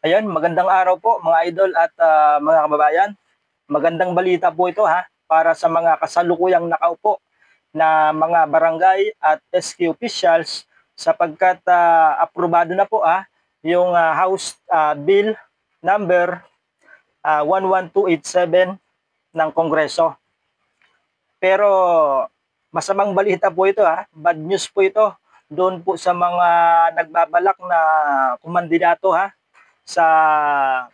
Ayan, magandang araw po mga idol at mga kababayan. Magandang balita po ito para sa mga kasalukuyang nakaupo na mga barangay at SK officials sapagkat aprobado na po yung House Bill number 11287 ng Kongreso. Pero masamang balita po ito bad news po ito doon po sa mga nagbabalak na kumandidato sa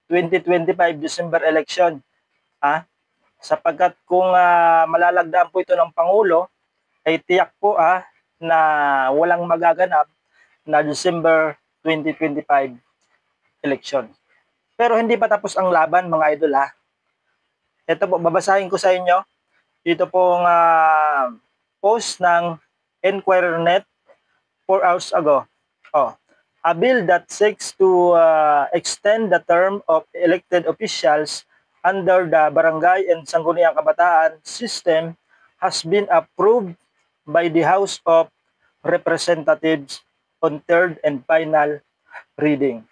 2025 December election. Sapagkat kung malalagdaan po ito ng Pangulo, ay tiyak po na walang magaganap na December 2025 election. Pero hindi pa tapos ang laban mga idol Ito po, babasahin ko sa inyo. Ito pong post ng Enquirer.net 4 hours ago. A bill that seeks to extend the term of elected officials under the Barangay and Sangguniang Kabataan system has been approved by the House of Representatives on third and final reading.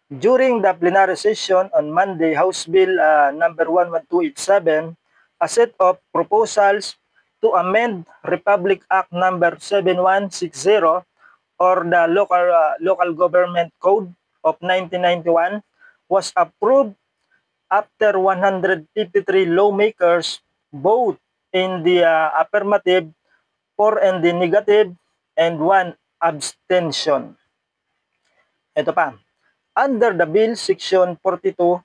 During the plenary session on Monday, House Bill number 11287, a set of proposals to amend Republic Act number 7160 or the Local Government Code of 1991 was approved after 153 lawmakers vote in the affirmative, 4 in the negative, and 1 abstention. Ito pa. Under the bill, section 42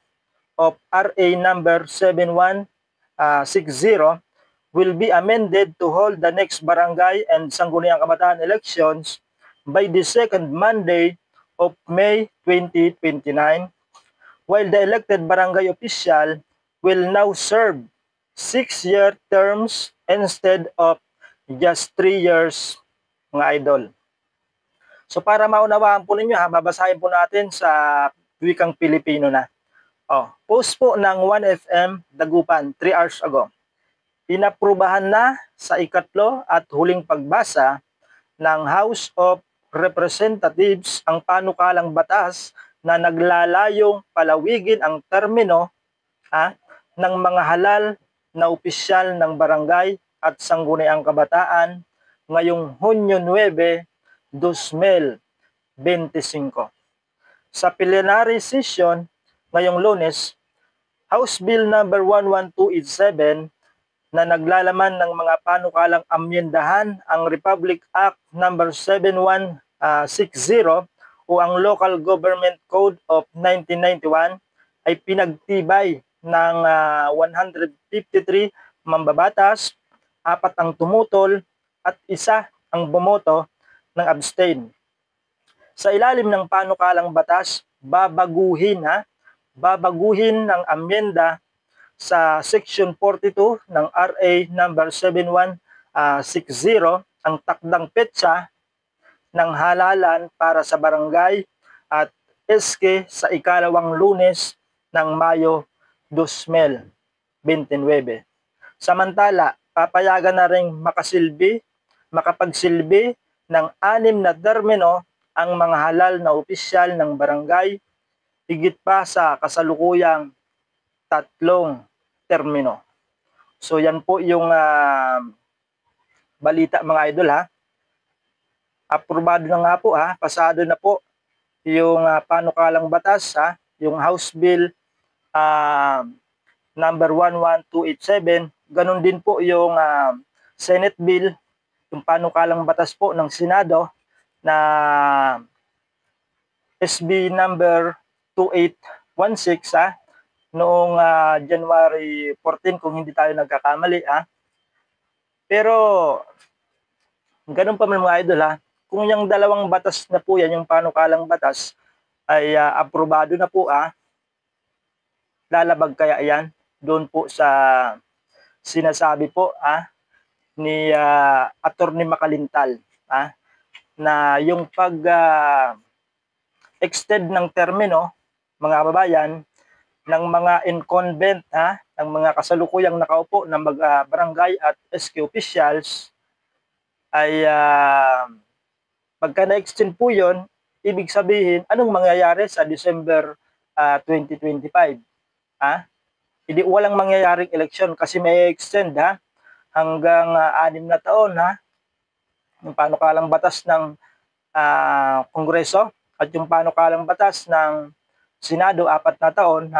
of RA number 7160 will be amended to hold the next barangay and Sangguniang Kabataan elections by the second Monday of May 2029, while the elected barangay official will now serve 6-year terms instead of just 3 years, mga idol. So para maunawaan po ninyo babasahin po natin sa wikang Pilipino na. Post po ng 1FM Dagupan 3 hours ago. Inaprubahan na sa ikatlo at huling pagbasa ng House of Representatives ang panukalang batas na naglalayong palawigin ang termino ng mga halal na opisyal ng barangay at Sangguniang Kabataan ngayong Hunyo 9, 2025. Sa plenary session ngayong Lunes, House Bill number 11287 na naglalaman ng mga panukalang amyendahan ang Republic Act number 7160 o ang Local Government Code of 1991 ay pinagtibay ng 153 mambabatas, 4 ang tumutol at 1 ang bumoto ng abstain. Sa ilalim ng panukalang batas, babaguhin ng amyenda sa Section 42 ng RA number 7160 ang takdang petsa ng halalan para sa barangay at SK sa ikalawang Lunes ng Mayo 2029. Samantala, papayagan na ring makapagsilbi ng 6 na termino ang mga halal na opisyal ng barangay, higit pa sa kasalukuyang 3 termino. So yan po yung balita mga idol Aprobado na nga po pasado na po yung panukalang batas yung House Bill number 11287, ganun din po yung Senate Bill, yung panukalang batas po ng Senado na SB number 2816 noong January 14 kung hindi tayo nagkakamali Pero ganun pa man mga idol kung yung dalawang batas na po yan, yung panukalang batas ay aprobado na po lalabag kaya yan doon po sa sinasabi po ni Attorney Makalintal na yung pag extend ng termino mga kababayan ng mga incumbent ng mga kasalukuyang nakaupo ng barangay at SK officials ay pagka na-extend po yun, ibig sabihin, anong mangyayari sa December 2025? Hindi walang mangyayaring eleksyon kasi may extend hanggang 6 na taon yung panukalang batas ng Kongreso at yung panukalang batas ng Senado 4 na taon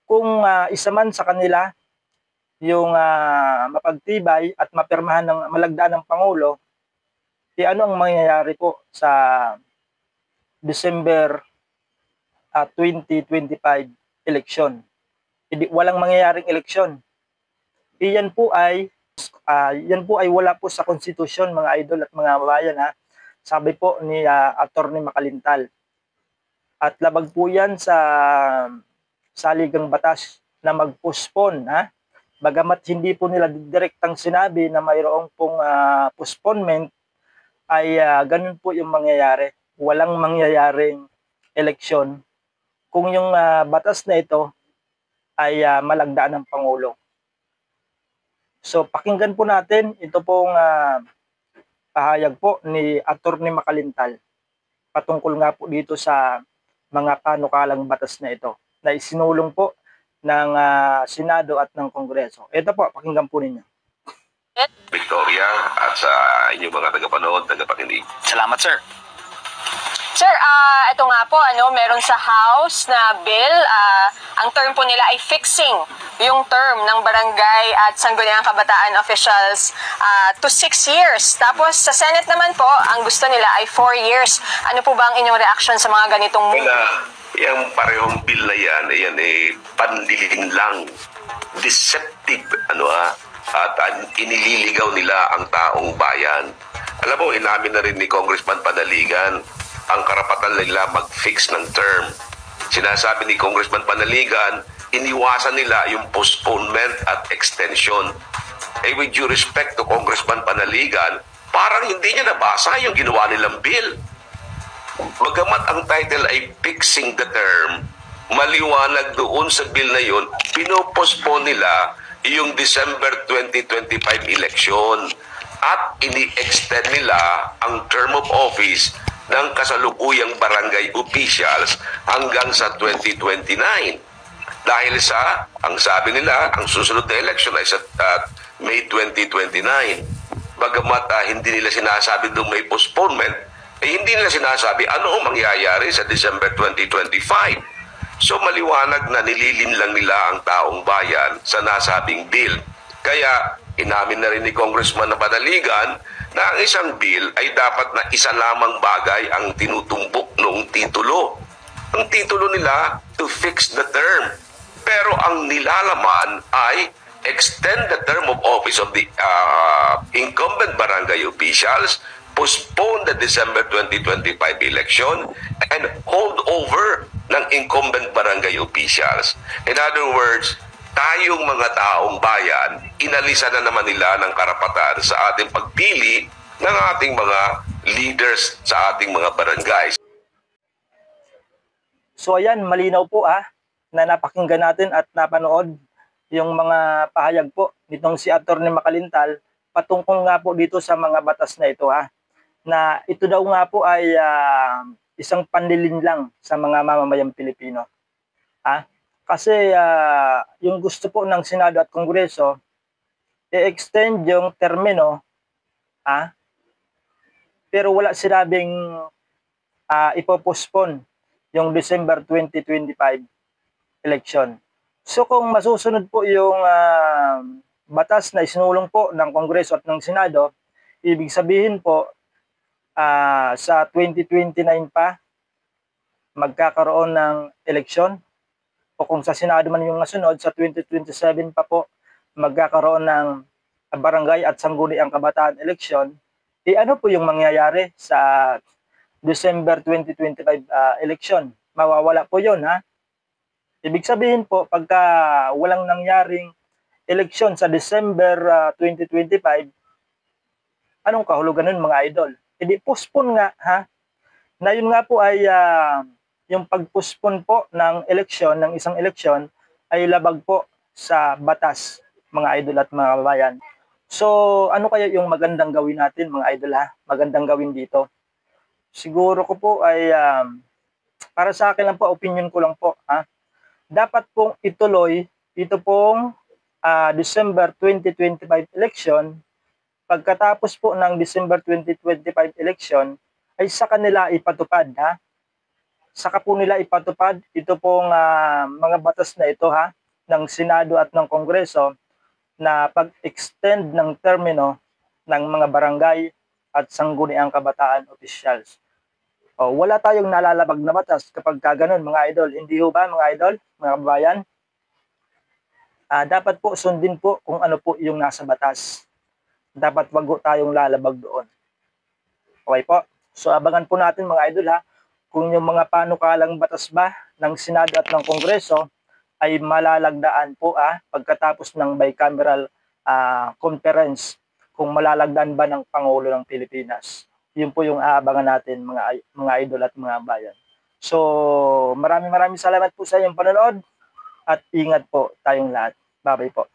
kung isa man sa kanila yung mapagtibay at mapirmahan ng malagdaan ng Pangulo, ano ang mangyayari po sa December 2025 election? Walang mangyayaring eleksyon. Yan po ay wala po sa konstitusyon, mga idol at mga bayan Sabi po ni Attorney Makalintal. At labag po yan sa saligang batas na mag-postpone Bagamat hindi po nila direktang sinabi na mayroong pong postponement, ay ganun po yung mangyayari. Walang mangyayaring eleksyon kung yung batas na ito ay malagdaan ng Pangulo. So pakinggan po natin ito pong pahayag po ni Attorney Makalintal patungkol nga po dito sa mga panukalang batas na ito na isinulong po ng Senado at ng Kongreso. Ito po, pakinggan po ninyo. Victoria at sa inyong mga tagapanood, tagapakinig. Salamat, sir. Sir, ito nga po, meron sa House na bill, ang term po nila ay fixing yung term ng barangay at sangguniang kabataan officials to 6 years. Tapos sa Senate naman po, ang gusto nila ay 4 years. Ano po ba ang inyong reaction sa mga ganitong move? Yung parehong bill na yan panlilin lang, deceptive, at inililigaw nila ang taong bayan. Alam mo, inamin na rin ni Congressman Panaligan ang karapatan nila mag-fix ng term. Sinasabi ni Congressman Panaligan, iniwasan nila yung postponement at extension. With due respect to Congressman Panaligan, parang hindi niya nabasa yung ginawa nilang bill. Bagamat ang title ay fixing the term, maliwanag doon sa bill na yun, pinopostpone nila yung December 2025 election at ini-extend nila ang term of office ng kasalukuyang barangay officials hanggang sa 2029. Dahil sa, ang sabi nila, ang susunod na election ay sa May 2029. Bagamat hindi nila sinasabi doon may postponement, hindi nila sinasabi ano ang mangyayari sa December 2025. So maliwanag na nililin lang nila ang taong bayan sa nasabing bill. Kaya inamin na rin ni Congressman na Panaligan na ang isang bill ay dapat na isa lamang bagay ang tinutumbok noong titulo. Ang titulo nila, to fix the term. Pero ang nilalaman ay extend the term of office of the incumbent barangay officials, postpone the December 2025 election, and hold over ng incumbent barangay officials. In other words, tayong mga taong bayan, inalisan na naman nila ng karapatan sa ating pagpili ng ating mga leaders sa ating mga barangays. So ayan, malinaw po na napakinggan natin at napanood yung mga pahayag po nitong si Attorney Makalintal patungkol nga po dito sa mga batas na ito na ito daw nga po ay isang panlilin lang sa mga mamamayang Pilipino. Kasi yung gusto po ng Senado at Kongreso i-extend yung termino pero wala sinabing ipopospone yung December 2025 election. So kung masusunod po yung batas na isinulong po ng Kongreso at ng Senado, ibig sabihin po sa 2029 pa magkakaroon ng eleksyon, o kung sa Senado man yung nasunod, sa 2027 pa po magkakaroon ng barangay at sangguniang kabataan eleksyon. Ano po yung mangyayari sa December 2025 election? Mawawala po yun Ibig sabihin po, pagka walang nangyaring eleksyon sa December 2025, anong kahulugan nun mga idol? Postpone nga na yun nga po ay yung pag-postpone po ng eleksyon, ng isang eleksyon, ay labag po sa batas, mga idol at mga kababayan. So ano kaya yung magandang gawin natin mga idol Magandang gawin dito? siguro ko po ay para sa akin lang po, opinion ko lang po, dapat pong ituloy ito pong December 2025 election. Pagkatapos po ng December 2025 election, ay sa kanila ipatupad, saka po nila ipatupad ito pong mga batas na ito, ng Senado at ng Kongreso, na pag-extend ng termino ng mga barangay at sangguniang kabataan officials. Wala tayong nalalabag na batas kapag kaganon, mga idol. Hindi ho ba, mga idol, mga kabayan? Dapat po sundin po kung ano po yung nasa batas. Dapat wag po tayong lalabag doon. Okay po? So abangan po natin, mga idol, kung yung mga panukalang batas ba ng Senado at ng Kongreso ay malalagdaan po pagkatapos ng bicameral conference, kung malalagdaan ba ng Pangulo ng Pilipinas. Yun po yung aabangan natin, mga idol at mga bayan. So maraming salamat po sa inyong panonood at ingat po tayong lahat. Bye-bye po.